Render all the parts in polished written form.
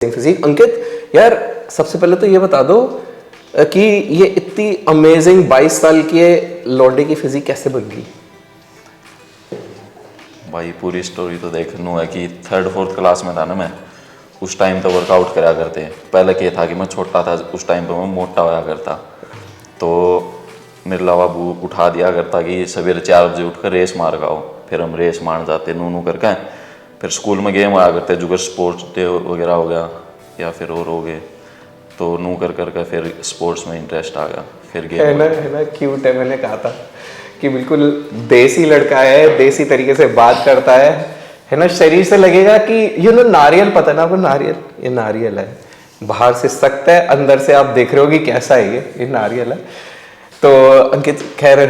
Physique. अंकित यार, सबसे पहले तो ये बता दो कि ये इतनी अमेजिंग 22 साल की लौंडे की फिजिक कैसे बन गई? भाई पूरी स्टोरी तो देखना है कि 3rd-4th क्लास में था ना मैं, उस टाइम तो वर्कआउट करा करते। पहले क्या था कि मैं छोटा था, उस टाइम पे मैं मोटा होया करता, तो मेरे बाबू उठा दिया करता कि सवेरे 4 बजे उठकर रेस मार के आओ। फिर हम रेस मार जाते नू करके। फिर स्कूल में गेम आया करते, जो स्पोर्ट्स डे वगैरह हो गया या फिर और हो गए, तो नू कर फिर स्पोर्ट्स में इंटरेस्ट आ गया। फिर गेम है ना, क्यूट है। मैंने कहा था कि बिल्कुल देसी लड़का है, देसी तरीके से बात करता है ना। शरीर से लगेगा कि नारियल, पता है ना आपको? नारियल, ये नारियल है। बाहर से सख्त है, अंदर से आप देख रहे हो कि कैसा है ये नारियल है। तो अंकित, खैर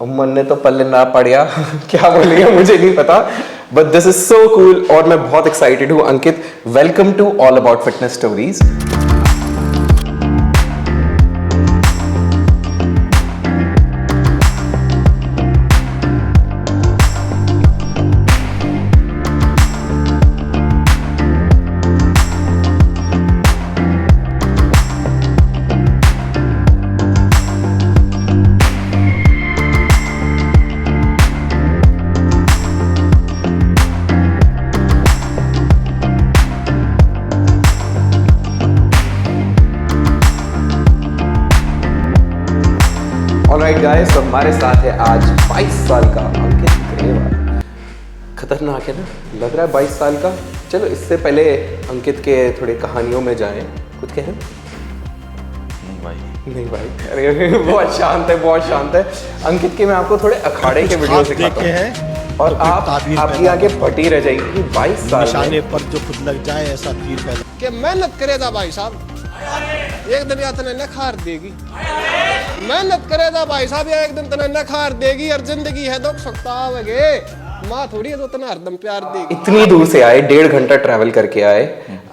मन ने तो पल्ले ना पड़िया क्या बोलेंगे मुझे नहीं पता, but this is so cool और मैं बहुत एक्साइटेड हूँ। Ankit, welcome to all about fitness stories. All right guys, तो हमारे साथ है आज 22 साल का अंकित ग्रेवाल। खतरनाक है ना, लग रहा है 22 साल का। चलो इससे पहले अंकित के थोड़े कहानियों में जाएं। कुछ कहें? नहीं भाई, अरे बहुत शांत है, बहुत शांत है। अंकित के मैं आपको थोड़े अखाड़े के वीडियो दिखाता हूं और आपकी आगे फटी रह जाएगी। 22 साल निशाने पर जो खुद लग जाए ऐसा तीर पैदा कि मेहनत करेगा भाई साहब, एक दिन या तने नखार देगी। मेहनत करेगा भाई साहब, या एक दिन तने नखार देगी। और जिंदगी है दुख सकता आवेगे, माँ थोड़ी है तो तना हरदम प्यार देगी। इतनी दूर से आए, 1.5 घंटा ट्रैवल करके आए,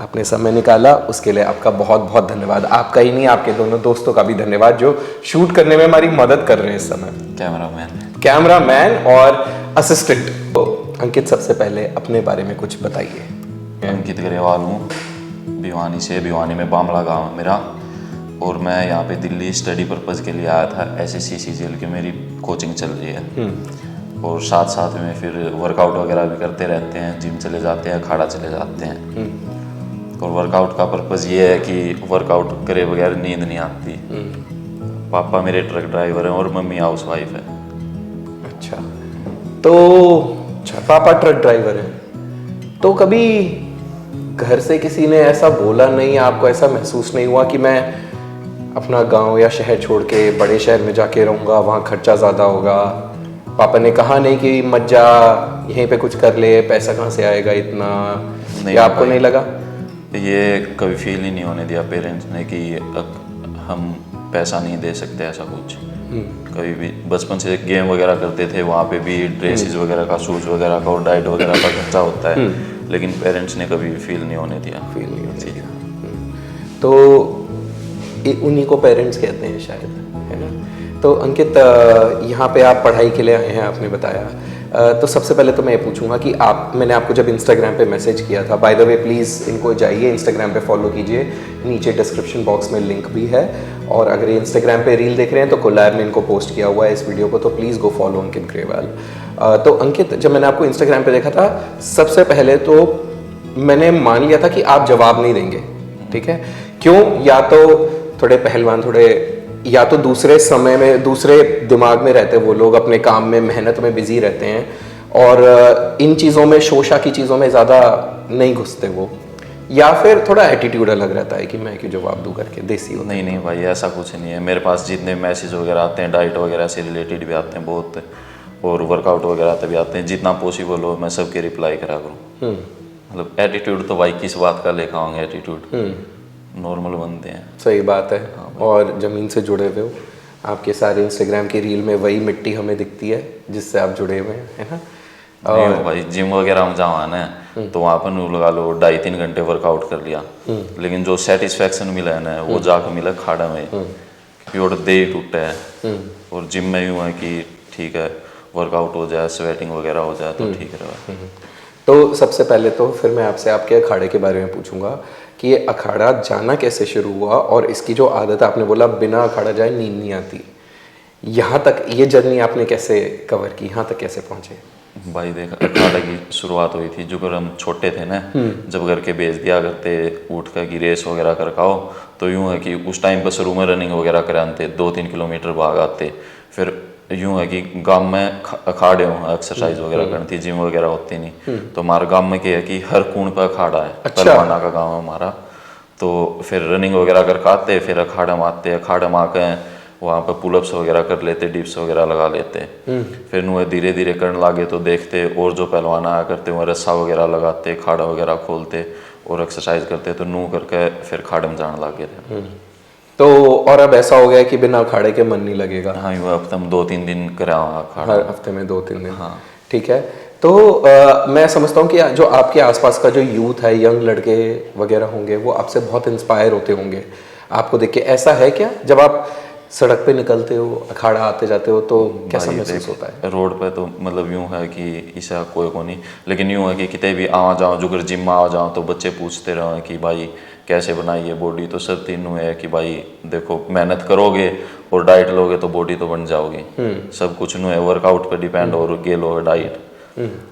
आपने समय निकाला, उसके लिए आपका बहुत बहुत धन्यवाद। आपका ही नहीं, आपके दोनों दोस्तों का भी धन्यवाद जो शूट करने में हमारी मदद कर रहे हैं इस समय। कैमरामैन और असिस्टेंट। तो अंकित, सबसे पहले अपने बारे में कुछ बताइए। अंकित ग्रेवाल हूँ, भिवानी में बामला गाँव है मेरा, और मैं यहाँ पे दिल्ली स्टडी पर्पज़ के लिए आया था। SSC CGL की मेरी कोचिंग चल रही है, और साथ साथ में फिर वर्कआउट वगैरह भी करते रहते हैं, जिम चले जाते हैं, अखाड़ा चले जाते हैं। और वर्कआउट का पर्पज़ ये है कि वर्कआउट करे बगैर नींद नहीं आती। पापा मेरे ट्रक ड्राइवर हैं और मम्मी हाउस वाइफ है। अच्छा, पापा ट्रक ड्राइवर हैं, तो कभी घर से किसी ने ऐसा बोला नहीं, आपको ऐसा महसूस नहीं हुआ कि मैं अपना गांव या शहर छोड़ के बड़े शहर में जाके रहूँगा, वहाँ खर्चा ज़्यादा होगा? पापा ने कहा नहीं कि मत जा, यहीं पे कुछ कर ले, पैसा कहाँ से आएगा इतना? नहीं, या आपको नहीं लगा? ये कभी फील ही नहीं होने दिया पेरेंट्स ने कि हम पैसा नहीं दे सकते, ऐसा कुछ कभी भी। बचपन से गेम वगैरह करते थे, वहाँ पे भी ड्रेसेस वगैरह का, शूज़ वगैरह का और डाइट वगैरह का खर्चा होता है, लेकिन पेरेंट्स ने कभी फील नहीं होने दिया। तो उन्हीं को पेरेंट्स कहते हैं शायद, है ना? तो अंकित, यहाँ पे आप पढ़ाई के लिए आए हैं, आपने बताया। तो सबसे पहले तो मैं ये पूछूंगा कि मैंने आपको जब इंस्टाग्राम पे मैसेज किया था, बाय द वे प्लीज़ इनको जाइए इंस्टाग्राम पे फॉलो कीजिए, नीचे डिस्क्रिप्शन बॉक्स में लिंक भी है। और अगर ये इंस्टाग्राम पे रील देख रहे हैं तो कोलैब में इनको पोस्ट किया हुआ है इस वीडियो को, तो प्लीज़ गो फॉलो अंकित ग्रेवाल। तो अंकित, जब मैंने आपको इंस्टाग्राम पे देखा था, सबसे पहले तो मैंने मान लिया था कि आप जवाब नहीं देंगे, ठीक है? क्यों? या तो थोड़े पहलवान, या तो दूसरे समय में, दूसरे दिमाग में रहते हैं वो लोग, अपने काम में, मेहनत में बिजी रहते हैं, और इन चीज़ों में, शोशा की चीज़ों में ज़्यादा नहीं घुसते वो, या फिर थोड़ा एटीट्यूड अलग रहता है कि मैं क्यों जवाब दूं करके, देसी होता है। नहीं भाई, ऐसा कुछ नहीं है। मेरे पास जितने मैसेज वगैरह आते हैं, डाइट वगैरह से रिलेटेड भी आते हैं बहुत, और वर्कआउट वगैरह भी आते हैं, जितना पॉसिबल हो मैं सबके रिप्लाई करा करूँ। मतलब एटीट्यूड तो भाई किस बात का लेखा होंगे, एटीट्यूड नॉर्मल बनते हैं। सही बात है। और ज़मीन से जुड़े हुए हो, आपके सारे इंस्टाग्राम की रील में वही मिट्टी हमें दिखती है जिससे आप जुड़े हुए हैं, है ना? और भाई जिम वगैरह में जाओ ना, तो वहाँ पर लगा लो 2.5-3 घंटे वर्कआउट कर लिया, लेकिन जो सेटिस्फेक्शन मिला है ना, वो जाकर मिला खाड़ा में, प्योर दे टूटा है। और जिम में यूँ है कि ठीक है, वर्कआउट हो जाए, स्वेटिंग वगैरह हो जाए तो ठीक रहा। तो सबसे पहले तो फिर मैं आपसे आपके अखाड़े के बारे में पूछूंगा कि ये अखाड़ा जाना कैसे शुरू हुआ, और इसकी जो आदत आपने बोला बिना अखाड़ा जाए नींद नहीं आती, यहाँ तक ये जर्नी आपने कैसे कवर की, यहाँ तक कैसे पहुँचे? भाई देख, अखाड़े की शुरुआत हुई थी जो कर हम छोटे थे ना, जब घर के भेज दिया करते उठ कर की रेस वगैरह कर खाओ, तो यूँ है कि उस टाइम पर शुरू में रनिंग वगैरह कराते 2-3 किलोमीटर भाग आते। फिर यूँ है कि गांव में अखाड़े हों, एक्सरसाइज वगैरह करनी थी, जिम वगैरह होती नहीं, तो हमारे गांव में क्या है कि हर कूण पर अखाड़ा है। पहलवाना का गांव है हमारा, तो फिर रनिंग वगैरह कर आते, फिर अखाड़ा में आते, अखाड़ा में आके वहाँ पे पुलअप्स वगैरह कर लेते, डिप्स वगैरह लगा लेते। फिर नुए धीरे धीरे करने लागे तो देखते और जो पहलवान आया करते वह रस्सा वगैरह लगाते, खाड़ा वगैरह खोलते और एक्सरसाइज करते, तो नू करके फिर खाड़े में जाने लगे थे। तो और अब ऐसा हो गया कि बिना अखाड़े के मन नहीं लगेगा? हाँ, यूँ हफ्ते में 2-3 दिन करा अखाड़ा। हर हफ्ते में 2-3 दिन? हाँ, ठीक है। तो मैं समझता हूँ कि जो आपके आसपास का जो यूथ है, यंग लड़के वगैरह होंगे, वो आपसे बहुत इंस्पायर होते होंगे आपको देख के। ऐसा है क्या, जब आप सड़क पे निकलते हो, अखाड़ा आते जाते हो, तो कैसा महसूस होता है? रोड पे तो मतलब यूँ है कि ऐसा कोई को नहीं, लेकिन यूँ है कि कितने भी आवा जाओ, जो जिम में आ जाओ तो बच्चे पूछते रहे कि भाई कैसे बनाई है बॉडी, तो सब तीनों है कि भाई देखो मेहनत करोगे और डाइट लोगे तो बॉडी तो बन जाओगी। सब कुछ नु है वर्कआउट पे डिपेंड और गेलो डाइट।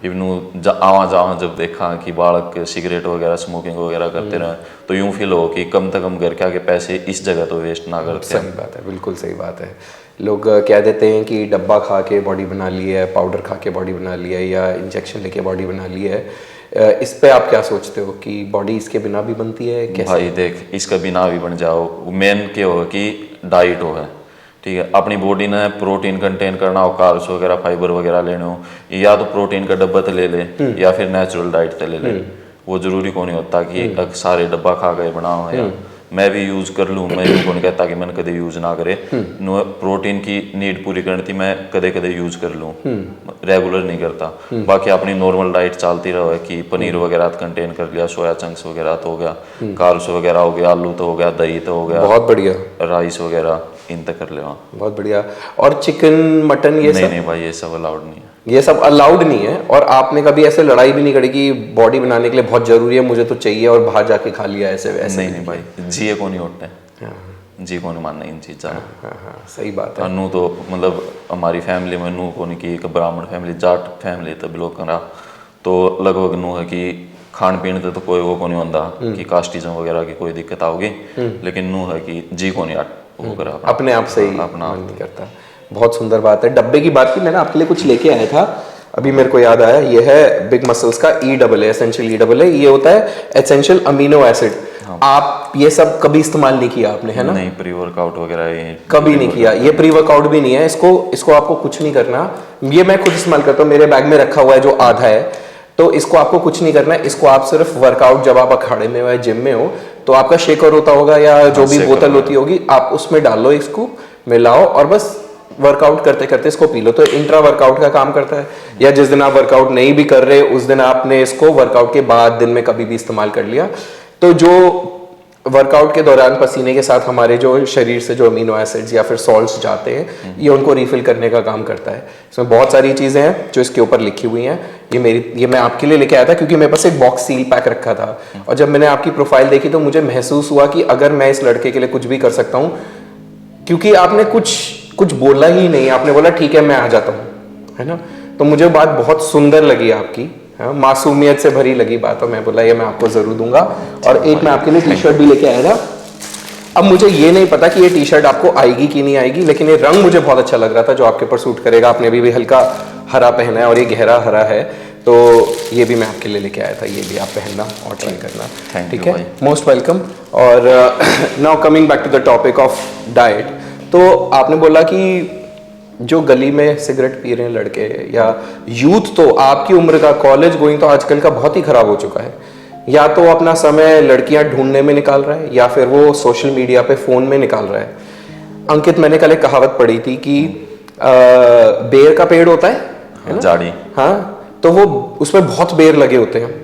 इवन आवा जावा जब देखा कि बालक सिगरेट वगैरह स्मोकिंग वगैरह करते रहे, तो यूं फील हो कि कम से कम घर के आगे पैसे इस जगह तो वेस्ट ना करते। सही बात है, बिल्कुल सही बात है। लोग कह देते हैं कि डब्बा खा के बॉडी बना ली है, पाउडर खा के बॉडी बना ली है, या इंजेक्शन लेके बॉडी बना ली है। इस पे आप क्या सोचते हो कि बॉडी इसके बिना भी बनती है? कैसे? भाई देख, इसका बिना भी बन जाओ, मेन क्या हो कि डाइट हो है, ठीक है। अपनी बॉडी ने प्रोटीन कंटेन करना हो, कार्ब्स वगैरह फाइबर वगैरह लेने हो, या तो प्रोटीन का डब्बा तो ले ले या फिर नेचुरल डाइट तो ले ले। वो जरूरी को नहीं होता कि सारे डब्बा खा गए बनाओ, या मैं भी यूज कर लूँ, मैं को नहीं कहता कि मैंने कदे यूज ना करे। प्रोटीन की नीड पूरी करनी थी, मैं कदे कदे यूज कर लूँ, रेगुलर नहीं करता। बाकी अपनी नॉर्मल डाइट चलती रहो कि पनीर वगैरह कंटेन कर लिया, सोया चंक्स वगैरह तो हो गया, कार्ब्स वगैरह हो गया, आलू तो हो गया, दही तो हो गया, बहुत बढ़िया, राइस वगैरह इन तक कर ले। बहुत बढ़िया। और चिकन मटन ये नहीं सब? नहीं भाई, ये सब अलाउड नहीं है। ये सब अलाउड नहीं है। और आपने कभी ऐसे लड़ाई भी नहीं करी कि बॉडी बनाने के लिए बहुत जरूरी है, मुझे तो चाहिए, और बाहर जाके खा लिया ऐसे वैसे? नहीं भाई, जिए को नहीं उठते, जी को नहीं मानना इन चीज़। हाँ, सही बात है। नू तो मतलब हमारी फैमिली में नू को नहीं की, एक ब्राह्मण फैमिली, जाट फैमिली तो बिलोंग करा, तो लगभग नू है कि खान पीने तो कोई वो को नहीं होता कि कास्टिज्म वगैरह की कोई दिक्कत आओगी, लेकिन नू है कि जी को नहीं वो करा, अपने आप से ही अपना मन नहीं करता। बहुत सुंदर बात है। डब्बे की बात की, मैंने आपके लिए कुछ लेके आया था, अभी मेरे को याद आया। ये है बिग मसल्स का EAA, एसेंशियल EAA। ये होता है एसेंशियल अमीनो एसिड। आप ये सब कभी इस्तेमाल नहीं किया आपने, है ना? नहीं, प्री वर्कआउट वगैरह ये कभी नहीं किया। ये प्री वर्कआउट भी नहीं है, इसको आपको कुछ नहीं करना। ये मैं खुद इस्तेमाल करता हूँ, मेरे बैग में रखा हुआ है जो आधा है। तो इसको आपको कुछ नहीं करना है। इसको आप सिर्फ वर्कआउट, जब आप अखाड़े में हो, जिम में हो, तो आपका शेकर होता होगा या जो भी बोतल होती होगी, आप उसमें डालो, इसको मिलाओ और बस वर्कआउट करते करते इसको पी लो। तो इंट्रा वर्कआउट का काम करता है। या जिस दिन आप वर्कआउट नहीं भी कर रहे, उस दिन आपने इसको वर्कआउट के बाद दिन में कभी भी इस्तेमाल कर लिया, तो जो वर्कआउट के दौरान पसीने के साथ हमारे जो शरीर से जो अमीनो एसिड्स या फिर सॉल्ट्स जाते हैं, ये उनको रिफिल करने का काम करता है। इसमें बहुत सारी चीज़ें हैं जो इसके ऊपर लिखी हुई हैं। ये मैं आपके लिए लेके आया था क्योंकि मेरे पास एक बॉक्स सील पैक रखा था, और जब मैंने आपकी प्रोफाइल देखी तो मुझे महसूस हुआ कि अगर मैं इस लड़के के लिए कुछ भी कर सकता हूँ, क्योंकि आपने कुछ बोला ही नहीं, आपने बोला ठीक है मैं आ जाता हूँ, है ना? तो मुझे बात बहुत सुंदर लगी आपकी, मासूमियत से भरी लगी बात, और मैं बोला ये मैं आपको जरूर दूंगा। और एक मैं आपके लिए टी-शर्ट भी लेके आया था। अब मुझे ये नहीं पता कि ये टी-शर्ट आपको आएगी कि नहीं आएगी, लेकिन ये रंग मुझे बहुत अच्छा लग रहा था जो आपके ऊपर सूट करेगा। आपने भी हल्का हरा पहना है और ये गहरा हरा है, तो ये भी मैं आपके लिए लेके आया था। ये भी आप पहनना और ट्राई करना, ठीक है? Most welcome. और now coming back to the topic of diet, तो आपने बोला कि जो गली में सिगरेट पी रहे हैं लड़के या यूथ, तो आपकी उम्र का कॉलेज गोइंग तो आजकल का बहुत ही खराब हो चुका है। या तो अपना समय लड़कियां ढूंढने में निकाल रहा है, या फिर वो सोशल मीडिया पे फोन में निकाल रहा है। अंकित, मैंने कल एक कहावत पढ़ी थी कि बेर का पेड़ होता है ना? झाड़ी। हाँ, तो वो उसमें बहुत बेर लगे होते हैं।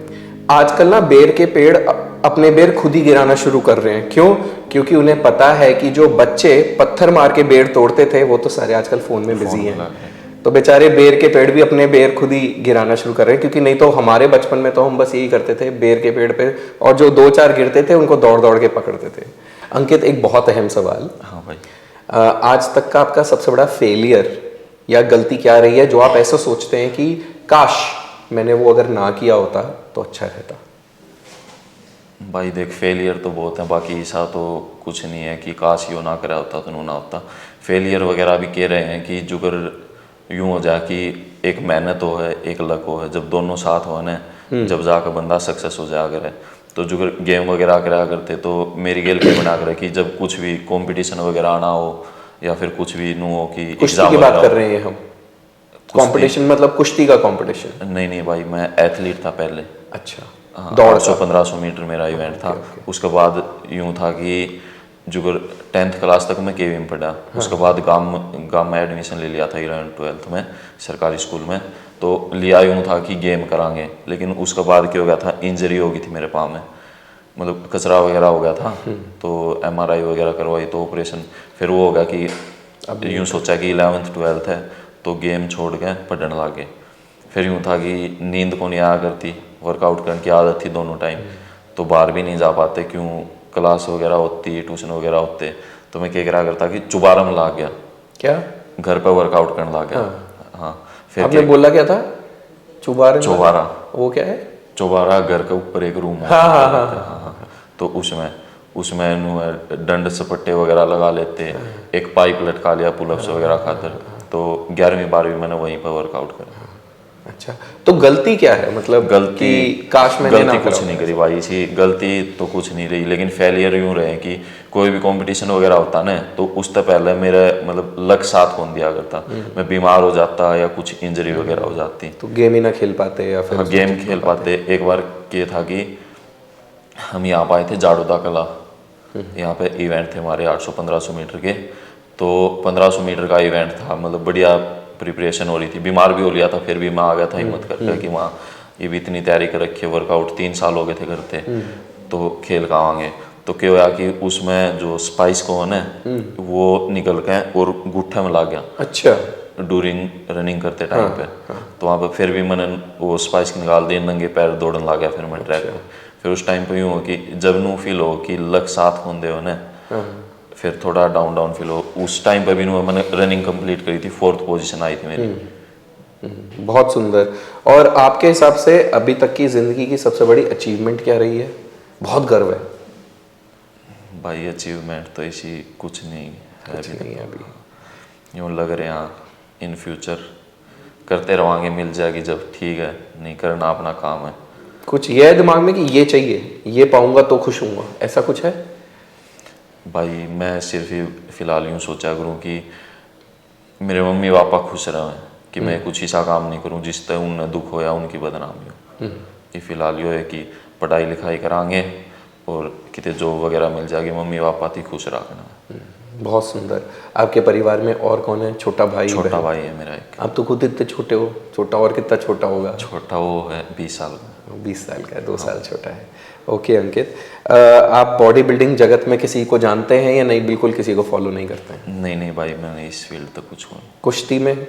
आजकल ना बेर के पेड़ अपने बेर खुद ही गिराना शुरू कर रहे हैं। क्यों? क्योंकि उन्हें पता है कि जो बच्चे पत्थर मार के बेर तोड़ते थे, वो तो सारे आजकल फोन में बिजी हैं। तो बेचारे बेर के पेड़ भी अपने बेर खुद ही गिराना शुरू कर रहे हैं, क्योंकि नहीं तो हमारे बचपन में तो हम बस यही करते थे, बेर के पेड़ पे, और जो 2-4 गिरते थे उनको दौड़ दौड़ के पकड़ते थे। अंकित, एक बहुत अहम सवाल, हाँ भाई। आज तक का आपका सबसे बड़ा फेलियर या गलती क्या रही है जो आप ऐसा सोचते हैं कि काश मैंने वो अगर ना किया होता तो अच्छा रहता? भाई देख, फेलियर तो बहुत है, बाकी ऐसा तो कुछ नहीं है कि काश यो ना करा होता तो ना होता। फेलियर वगैरह भी कह रहे हैं कि जुगर यूं हो जाए कि एक मेहनत हो है, एक लक हो है, जब दोनों साथ हो ना, जब जाकर बंदा सक्सेस हो जाया करे। तो जुगर गेम वगैरह करा करते तो मेरी गेल के बना करे कि जब कुछ भी कंपटीशन वगैरह आना हो या फिर कुछ भी नू हो कि कुश्ती की बात कर रहे हैं हम? कंपटीशन मतलब कुश्ती का कंपटीशन? नहीं भाई, मैं एथलीट था पहले। अच्छा, दौड़ 800-1500 मीटर मेरा इवेंट था। उसके बाद यूं था कि जुगर 10th क्लास तक मैं केवी में पढ़ा। उसके बाद गांव में एडमिशन ले लिया था 11th-12th में सरकारी स्कूल में। तो लिया यूं था कि गेम करांगे, लेकिन उसके बाद क्या हो गया था, इंजरी हो गई थी मेरे पाँव में, मतलब कचरा वगैरह हो गया था। तो MRI वगैरह करवाई, तो ऑपरेशन। फिर वो हो गया कि यूँ सोचा कि 11th-12th है तो गेम छोड़ के पढ़ने लग गए। फिर यूँ था कि नींद को नहीं आया करती, वर्कआउट करने की आदत थी दोनों टाइम, तो बाहर भी नहीं जा पाते, क्यों क्लास वगैरह होती, ट्यूशन वगैरह होते। तो मैं क्या करा करता कि चुबारा में लग गया। क्या? घर पे वर्कआउट करने लग गया। हाँ। फिर आपने बोला क्या था? चुबारा? चौबारा। वो क्या है? चौबारा घर के ऊपर एक रूम होता है। हाँ। तो उसमें डंड सपट्टे वगैरह लगा लेते, एक पाइप लटका लिया पुलअप्स वगैरह खातर। तो 11वीं-12वीं मैंने वहीं पर वर्कआउट करा। अच्छा, तो गलती क्या है, मतलब गलती कि काश मैंने ना गलती कुछ करा नहीं करी भाई, इसी गलती तो कुछ नहीं रही, लेकिन फेलियर यूं रहे कि कोई भी कंपटीशन वगैरह होता ना, तो उससे पहले मेरा मतलब लक साथ कौन दिया करता, मैं बीमार हो जाता या कुछ इंजरी वगैरह हो जाती, तो गेम ही ना खेल पाते या फिर? हाँ, गेम खेल पाते। एक बार ये था कि हम यहाँ पर आए थे जाडोदा कला, यहाँ पे इवेंट थे हमारे 800-1500 मीटर के। तो 1500 मीटर का इवेंट था, मतलब बढ़िया प्रिपरेशन हो रही थी, बीमार भी हो लिया था, फिर भी मैं आ गया था हिम्मत करके कि वहाँ ये भी इतनी तैयारी कर रखी है, वर्कआउट 3 साल हो गए थे करते, तो खेल का आएंगे। तो क्या हुआ कि उसमें जो स्पाइस को है वो निकल के और गुट्ठे में लग गया। अच्छा। ड्यूरिंग रनिंग करते टाइम पे। तो वहाँ पे फिर भी मैंने वो स्पाइस निकाल दी, नंगे पैर दौड़ने लग गया फिर मैं ट्रैक पे। फिर उस टाइम पे यूँ हो कि जब नू फील हो कि लक साथ होंदे हो ना, फिर थोड़ा डाउन फील हो। उस टाइम पे भी मैंने रनिंग कंप्लीट करी थी, 4th पोजीशन आई थी मेरी। बहुत सुंदर। और आपके हिसाब से अभी तक की जिंदगी की सबसे बड़ी अचीवमेंट क्या रही है? बहुत गर्व है भाई, अचीवमेंट तो इसी कुछ नहीं है अभी। यूँ लग रहे हैं इन फ्यूचर करते रहोगे, मिल जाएगी जब, ठीक है, नहीं करना अपना काम है। कुछ ये है दिमाग में कि ये चाहिए, ये पाऊंगा तो खुश हूँगा, ऐसा कुछ है? भाई मैं सिर्फ ही फिलहाल यूँ सोचा करूँ कि मेरे मम्मी पापा खुश रहें, कि मैं कुछ ऐसा काम नहीं करूँ जिससे उन्हें दुख हो या उनकी बदनामी हो। ये फिलहाल यो है कि पढ़ाई लिखाई कराएंगे और कितने जॉब वगैरह मिल जाएगी, मम्मी पापा थी खुश रखना। बहुत सुंदर। आपके परिवार में और कौन है? छोटा भाई? छोटा भाई है मेरा एक। आप तो खुद इतने छोटे हो। छोटा और कितना छोटा होगा? छोटा वो है 20 साल का। 20 साल का है, 2 साल छोटा है। ओके अंकित, आप बॉडी बिल्डिंग जगत में किसी को जानते हैं या नहीं, बिल्कुल किसी को फॉलो नहीं करते हैं? नहीं भाई, मैंने इस फील्ड तक कुछ नहीं। कुश्ती में?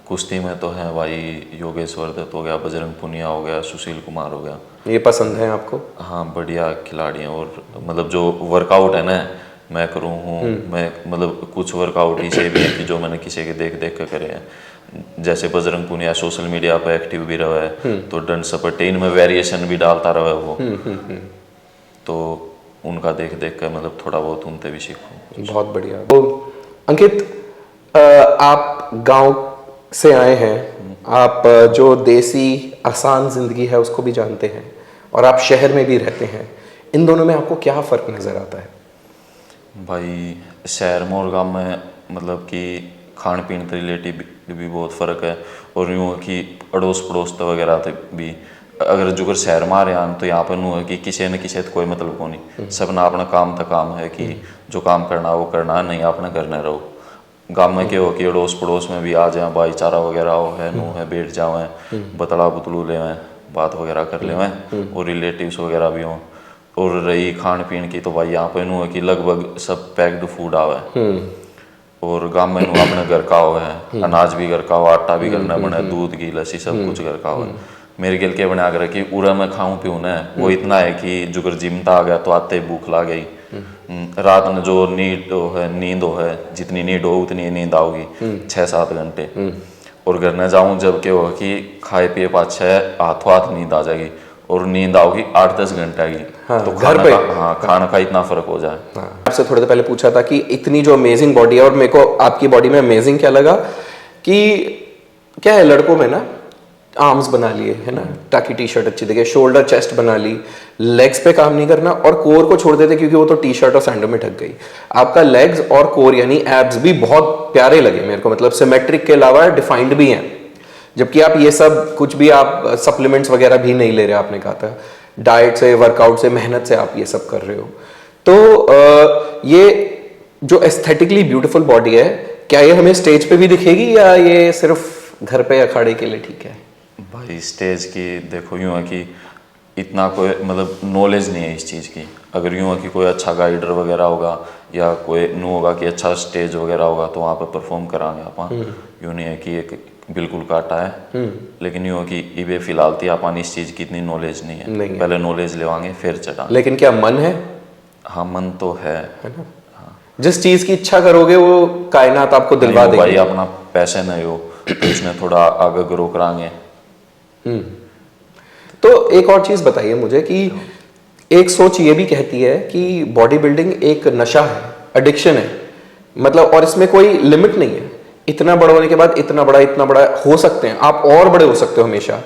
कुश्ती में तो है भाई, योगेश्वर दत्त हो गया, बजरंग पुनिया हो गया, सुशील कुमार हो गया। ये पसंद है आपको? हाँ, बढ़िया खिलाड़ी हैं। और मतलब जो वर्कआउट है ना मैं करूँ हूँ, मैं मतलब कुछ वर्कआउट ऐसे भी है कि जो मैंने किसी के देख के करे हैं। जैसे बजरंग पुनिया सोशल मीडिया पर एक्टिव भी रहा है, तो डंड सपट्टे इनमें वेरिएशन भी डालता रहा है वो। तो उनका देख के मतलब थोड़ा बहुत उनसे भी सीखूँ। बहुत बढ़िया। तो अंकित, आप गांव से आए हैं, आप जो देसी आसान जिंदगी है उसको भी जानते हैं, और आप शहर में भी रहते हैं, इन दोनों में आपको क्या फर्क नजर आता है? भाई शहर में और गाँव में मतलब कि खान पीन के रिलेटिव भी बहुत फ़र्क है। और यूँ कि अड़ोस पड़ोस वगैरह थे भी, अगर जो शहर में आ रहे हैं तो यहाँ पर नू है कि किसी न किसी कोई मतलब को नहीं, सब ना अपना काम था काम है कि जो काम करना वो करना, नहीं अपना घर न रहो। गाँव में क्या हो कि अड़ोस पड़ोस में भी आ जाए, भाईचारा वगैरह हो है, नू है, बैठ जाओ, बतला बुतलू ले, बात वगैरह कर ले, और रिलेटिव्स वगैरह भी हों। और रही खान पीन की, तो भाई यहाँ पे नू है कि लगभग सब पैक्ड फूड आवा है। और गाँव में नू अपने घर का हो है, अनाज भी घर का हो, आटा भी घर में बने, दूध घी लस्सी सब कुछ घर का हो है। मेरे गिल के बना कर कि उरा में खाऊं पीऊं ना, वो इतना है कि जुगर जिमता आ गया तो आते ही भूख ला गई। रात में जो नींद है जितनी नींद हो उतनी नींद आओगी 6-7 घंटे। और घर में जाऊं जब के हो कि खाए पिए पाछे हाथों हाथ नींद आ जाएगी और नींद आओगी 8-10 घंटे की। हाँ, तो घर पे खाना का इतना फर्क हो जाए। हाँ। आपसे थोड़ी देर पहले पूछा था कि इतनी जो अमेजिंग बॉडी है, और मेरे को आपकी बॉडी में अमेजिंग क्या लगा कि क्या है, लड़कों में ना आर्म्स बना लिए है ना ताकि टी शर्ट अच्छी दिखे, शोल्डर चेस्ट बना ली, लेग्स पे काम नहीं करना और कोर को छोड़ देते क्योंकि वो तो टी शर्ट और सैंडो में ढक गई। आपका लेग्स और कोर यानी एब्स भी बहुत प्यारे लगे मेरे को, मतलब सिमेट्रिक के अलावा डिफाइंड भी हैं। जबकि आप ये सब कुछ भी आप सप्लीमेंट्स वगैरह भी नहीं ले रहे, आपने कहा था डाइट से, वर्कआउट से, मेहनत से आप ये सब कर रहे हो। तो ये जो एस्थेटिकली ब्यूटीफुल बॉडी है, क्या ये हमें स्टेज पे भी दिखेगी या ये सिर्फ घर पे अखाड़े के लिए ठीक है? भाई स्टेज की देखो यूँ है कि इतना कोई मतलब नॉलेज नहीं है इस चीज़ की। अगर यूँ है कि कोई अच्छा गाइडर वगैरह होगा या कोई नू होगा कि अच्छा स्टेज वगैरह होगा तो वहाँ पे परफॉर्म कराएंगे आप। यूँ नहीं है कि एक बिल्कुल काटा है, लेकिन यूँ है कि इबे फिलहाल थी आप इस चीज़ की इतनी नॉलेज नहीं है, पहले नॉलेज लेवाएंगे फिर चढ़ाएंगे। लेकिन क्या मन है? हाँ मन तो है ना? जिस चीज की इच्छा करोगे वो कायनात आपको दिलवा देगी। भाई अपना पैशन है वो तो इसमें थोड़ा आगे ग्रो कराएंगे। तो एक और चीज बताइए मुझे कि एक सोच ये भी कहती है कि बॉडी बिल्डिंग एक नशा है, एडिक्शन है, मतलब और इसमें कोई लिमिट नहीं है। इतना बड़ा होने के बाद इतना बड़ा हो सकते हैं आप, और बड़े हो सकते हो हमेशा,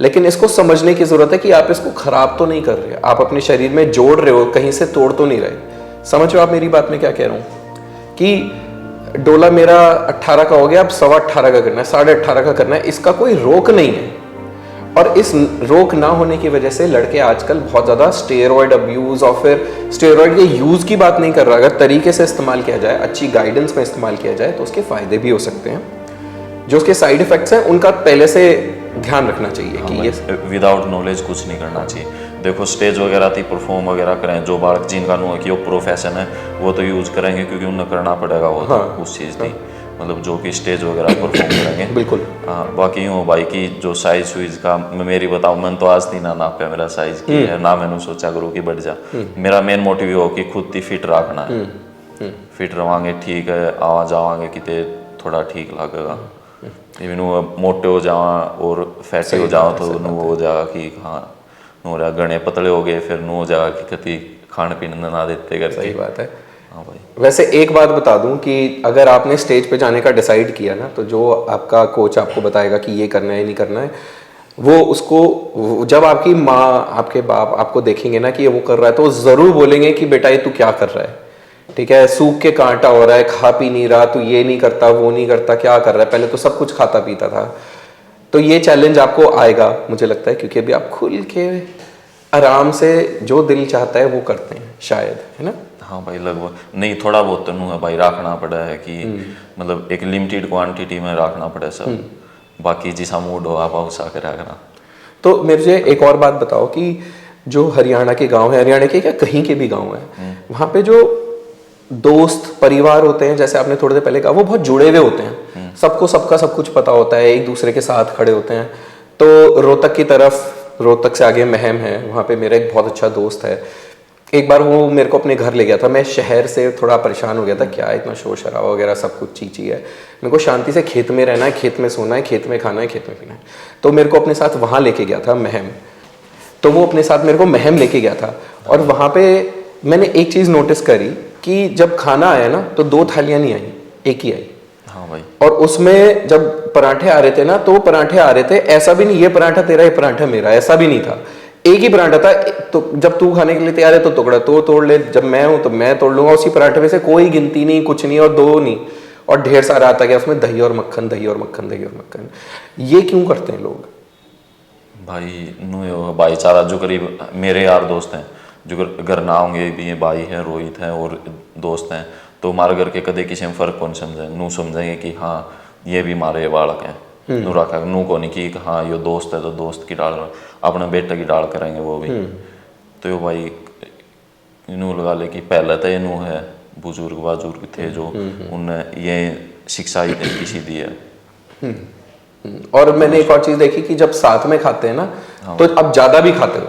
लेकिन इसको समझने की जरूरत है कि आप इसको खराब तो नहीं कर रहे, आप अपने शरीर में जोड़ रहे हो, कहीं से तोड़ तो नहीं रहे। समझ रहे हो आप मेरी बात में क्या कह रहा हूं कि डोला मेरा 18 का हो गया, अब 18.25 का करना है, 18.5 का करना है, इसका कोई रोक नहीं है। और इस रोक ना होने की वजह से लड़के आजकल बहुत ज़्यादा स्टेरॉयड अब्यूज़ और फिर स्टेरॉयड के यूज़ की बात नहीं कर रहा, अगर तरीके से इस्तेमाल किया जाए, अच्छी गाइडेंस में इस्तेमाल किया जाए तो उसके फ़ायदे भी हो सकते हैं। जो उसके साइड इफ़ेक्ट्स हैं उनका पहले से ध्यान रखना चाहिए कि ये विदाउट नॉलेज कुछ नहीं करना चाहिए। देखो स्टेज वगैरह थी परफॉर्म वगैरह करें, जो बालक जिनका नु है कि वो प्रोफेशन है वो तो यूज़ करेंगे क्योंकि उन्हें करना पड़ेगा वो तो उस चीज़ थी, मतलब जो कि स्टेज वगैरह परफॉर्म करेंगे। बिल्कुल। हाँ बाकी यूँ भाई की जो साइज वाइज का मैं मेरी बताऊँ, मैंने तो आज थी ना नापे मेरा साइज की है ना, मैंने सोचा करूँ कि बढ़ जा। मेरा मेन मोटिव हो कि खुद ही फिट रखना है, फिट रवांगे ठीक है, आवा जावांगे किते थोड़ा ठीक लगेगा। इवन वो मोटे हो जावा और फैटी हो जाओ तो नू हो जाएगा कि हाँ नू रहा गणे पतले हो गए, फिर नू हो जाएगा कि कति खाने पीने ना देते करके। सही बात है। हाँ भाई वैसे एक बात बता दूं कि अगर आपने स्टेज पे जाने का डिसाइड किया ना, तो जो आपका कोच आपको बताएगा कि ये करना है नहीं करना है, वो उसको जब आपकी माँ आपके बाप आपको देखेंगे ना कि ये वो कर रहा है तो ज़रूर बोलेंगे कि बेटा ये तू क्या कर रहा है, ठीक है, सूख के कांटा हो रहा है, खा पी नहीं रहा, तू ये नहीं करता वो नहीं करता, क्या कर रहा है, पहले तो सब कुछ खाता पीता था। तो ये चैलेंज आपको आएगा मुझे लगता है, क्योंकि अभी आप खुल के आराम से जो दिल चाहता है वो करते हैं शायद, है ना? हाँ भाई लगभग नहीं, थोड़ा बहुत तो नू है भाई रखना पड़ा है कि मतलब एक लिमिटेड क्वांटिटी में रखना पड़े सब, बाकी जिसा मूड हो आप उसा के रखना। तो मुझे एक और बात बताओ कि जो हरियाणा के गांव है, हरियाणा के क्या कहीं के भी गांव है, वहाँ पे जो दोस्त परिवार होते हैं, जैसे आपने थोड़ी देर पहले कहा, वो बहुत जुड़े हुए होते हैं, सबको सबका सब कुछ पता होता है, एक दूसरे के साथ खड़े होते हैं। तो रोहतक की तरफ, रोहतक से आगे महम है, वहाँ पे मेरा एक बहुत अच्छा दोस्त है। एक बार वो मेरे को अपने घर ले गया था, मैं शहर से थोड़ा परेशान हो गया था, क्या इतना शोर शराबा वगैरह सब कुछ चीची है, मेरे को शांति से खेत में रहना है, खेत में सोना है, खेत में खाना है, खेत में पीना है। तो मेरे को अपने साथ वहाँ लेके गया था महम, तो वो अपने साथ मेरे को महम लेके गया था। और वहाँ पे मैंने एक चीज़ नोटिस करी कि जब खाना आया ना तो 2 थालियाँ नहीं आई, एक ही आई। हाँ भाई। और उसमें जब पराठे आ रहे थे ना, तो पराठे आ रहे थे ऐसा भी नहीं ये पराठा तेरा ये पराठा मेरा, ऐसा भी नहीं था, एक ही पराठा था। तो जब तू खाने के लिए तैयार है तो टुकड़ा तो तोड़ ले, जब मैं हूं तो मैं तोड़ लूंगा। उसी पराठे में से कोई गिनती नहीं, कुछ नहीं और 2 नहीं, और ढेर सारा आता गया उसमें दही और मक्खन, दही और मक्खन, दही और मक्खन। ये क्यों करते हैं लोग भाई? नु भाईचारा जो करीब मेरे यार दोस्त हैं जो घर ना होंगे भी, भाई हैं, रोहित हैं और दोस्त हैं, तो हमारे घर के कदे किसी में फर्क कौन समझे, नू समझेंगे कि हाँ ये भी हमारे बालक हैं, नू रखा नू को नहीं कि हाँ ये दोस्त है तो दोस्त की डाल अपने बेटे की डाल करेंगे वो भी। तो ये भाई नू लगा ले कि पहले तो ये नू है बुजुर्ग थे जो उनने ये शिक्षा ही किसी दी है। और मैंने एक और चीज देखी कि जब साथ में खाते हैं ना तो आप ज्यादा भी खाते हो,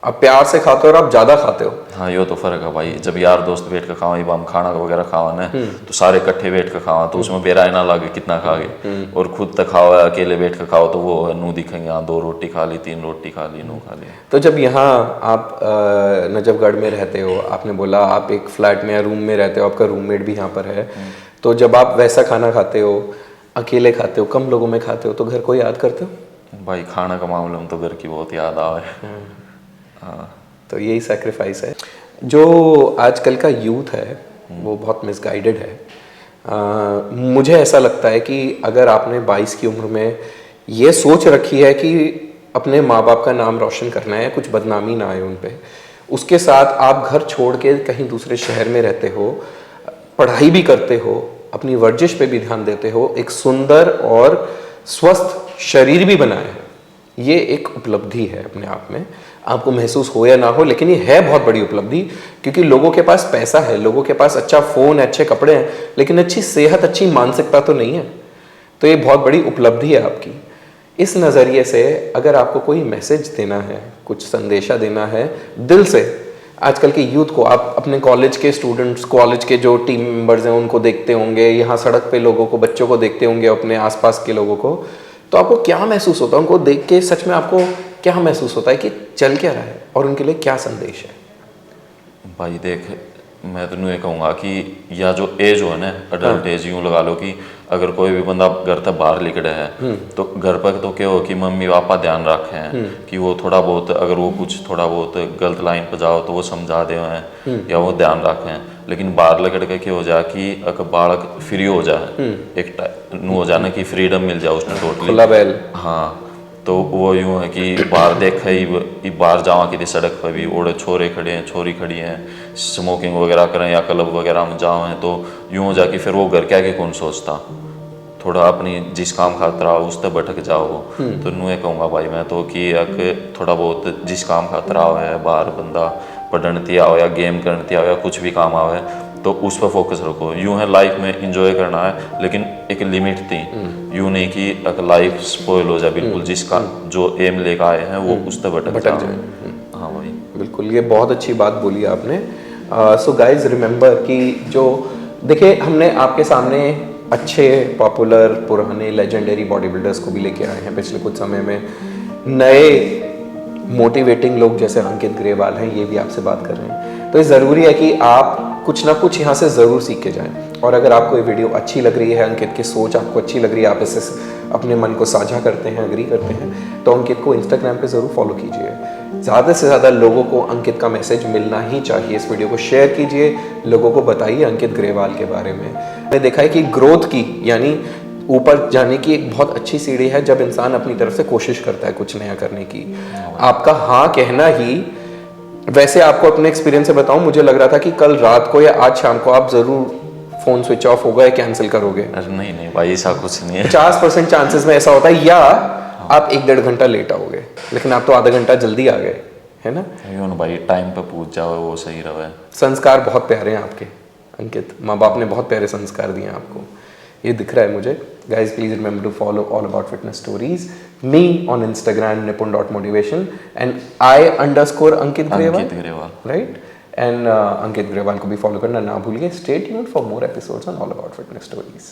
आप प्यार से खाते हो और आप ज्यादा खाते हो। हाँ ये तो फर्क है भाई, जब यार दोस्त बैठ कर खावा, हम खाना वगैरह खावा ना तो सारे इकट्ठे बैठ कर खावा तो उसमें बेराय ना लगे कितना खागे, और खुद तक खाओ अकेले बैठ कर खाओ तो वो नू दिखेंगे, हाँ 2 रोटी खा ली, 3 रोटी खा ली, नू खा ली। तो जब यहाँ आप नजफगढ़ में रहते हो, आपने बोला आप एक फ्लैट में या रूम में रहते हो, आपका रूममेट भी यहाँ पर है, तो जब आप वैसा खाना खाते हो, अकेले खाते हो, कम लोगों में खाते हो, तो घर को याद करते हो? भाई खाना का मामले में तो घर की बहुत याद आवे। हाँ तो यही सेक्रीफाइस है। जो आजकल का यूथ है वो बहुत मिसगाइडेड है। मुझे ऐसा लगता है कि अगर आपने 22 की उम्र में ये सोच रखी है कि अपने माँ बाप का नाम रोशन करना है, कुछ बदनामी ना आए उन पे, उसके साथ आप घर छोड़ के कहीं दूसरे शहर में रहते हो, पढ़ाई भी करते हो, अपनी वर्जिश पे भी ध्यान देते हो, एक सुंदर और स्वस्थ शरीर भी बनाया है, ये एक उपलब्धि है अपने आप में। आपको महसूस हो या ना हो, लेकिन ये है बहुत बड़ी उपलब्धि, क्योंकि लोगों के पास पैसा है, लोगों के पास अच्छा फ़ोन है, अच्छे कपड़े हैं, लेकिन अच्छी सेहत, अच्छी मानसिकता तो नहीं है। तो ये बहुत बड़ी उपलब्धि है आपकी। इस नज़रिए से अगर आपको कोई मैसेज देना है, कुछ संदेशा देना है दिल से आजकल के यूथ को, आप अपने कॉलेज के स्टूडेंट्स, कॉलेज के जो टीम मेंबर्स हैं उनको देखते होंगे, यहाँ सड़क पे लोगों को, बच्चों को देखते होंगे, अपने आसपास के लोगों को, तो आपको क्या महसूस होता है? उनको देख के सच में आपको क्या महसूस होता है कि चल क्या रहा है और उनके लिए क्या संदेश है? भाई देख, मैं तो ये कहूँगा कि या जो एज हो ना, अडल्ट एज यूँ लगा लो कि अगर कोई भी बंदा घर तक बाहर निकले है तो घर पर तो क्या हो कि मम्मी पापा ध्यान रखे हैं कि वो थोड़ा बहुत, अगर वो कुछ थोड़ा बहुत गलत लाइन पर जाओ तो वो समझा दे हैं या वो ध्यान रखें। लेकिन बाहर लकड़ के क्या हो जाए कि अगर बालक फ्री हो जाए, एक टाइम हो जाए ना कि फ्रीडम मिल जाए उसने टोटली, खुला बैल। हाँ तो वो यूँ है कि बाहर देख ही बाहर जावा कि सड़क पर भी ओड़े छोरे खड़े हैं, छोरी खड़ी हैं, स्मोकिंग वगैरह करें या क्लब वगैरह में जाओ हैं, तो यूँ हो जाए कि फिर वो घर क्या के कौन सोचता, थोड़ा अपनी जिस काम खातर आओ उस तक भटक जाओ। तो नू ये कहूँगा भाई मैं तो कि एक थोड़ा बहुत जिस काम खातर आओ है, बाहर बंदा पढ़ने आओ या गेम करने आओ या कुछ भी काम आओ है, तो उस पर फोकस रखो। यूँ है लाइफ में इंजॉय करना है, लेकिन एक लिमिट थी, यूँ नहीं कि अगर लाइफ स्पॉइल हो जाए बिल्कुल, जिसका जो एम लेकर आए हैं वो उस तक भटक जाए। हाँ भाई बिल्कुल, ये बहुत अच्छी बात बोली आपने। सो गाइज रिमेंबर कि जो देखिए, हमने आपके सामने अच्छे पॉपुलर पुराने लेजेंडरी बॉडी बिल्डर्स को भी लेके आए हैं पिछले कुछ समय में, नए मोटिवेटिंग लोग जैसे अंकित ग्रेवाल हैं, ये भी आपसे बात कर रहे हैं। तो ये ज़रूरी है कि आप कुछ ना कुछ यहाँ से ज़रूर सीख के जाएं। और अगर आपको ये वीडियो अच्छी लग रही है, अंकित की सोच आपको अच्छी लग रही है, आप इससे अपने मन को साझा करते हैं, अग्री करते हैं, तो अंकित को इंस्टाग्राम पे ज़रूर फॉलो कीजिए। ज़्यादा से ज़्यादा लोगों को अंकित का मैसेज मिलना ही चाहिए। इस वीडियो को शेयर कीजिए, लोगों को बताइए अंकित ग्रेवाल के बारे में। मैंने देखा है कि ग्रोथ की, यानी ऊपर जाने की एक बहुत अच्छी सीढ़ी है जब इंसान अपनी तरफ से कोशिश करता है कुछ नया करने की। आपका हाँ कहना ही, वैसे आपको अपने एक्सपीरियंस से बताऊं, मुझे लग रहा था कि कल रात को या आज शाम को आप ज़रूर फ़ोन स्विच ऑफ होगा या कैंसिल करोगे। अरे नहीं भाई ऐसा कुछ नहीं है। 50% चांसेस में ऐसा होता है, या आप 1-1.5 घंटा लेट आओगे, लेकिन आप तो आधा घंटा जल्दी आ गए, है ना? यूँ भाई टाइम पे पूछ जाओ वो सही रहे। संस्कार बहुत प्यारे हैं आपके अंकित, माँ बाप ने बहुत प्यारे संस्कार दिए हैं आपको, ये दिख रहा है मुझे। Guys please remember to follow all about fitness stories, me on Instagram nipun.motivation and I_Ankit Grewal, right? And Ankit Grewal को भी फॉलो करना ना भूलिए। Stay tuned for more episodes on all about fitness stories.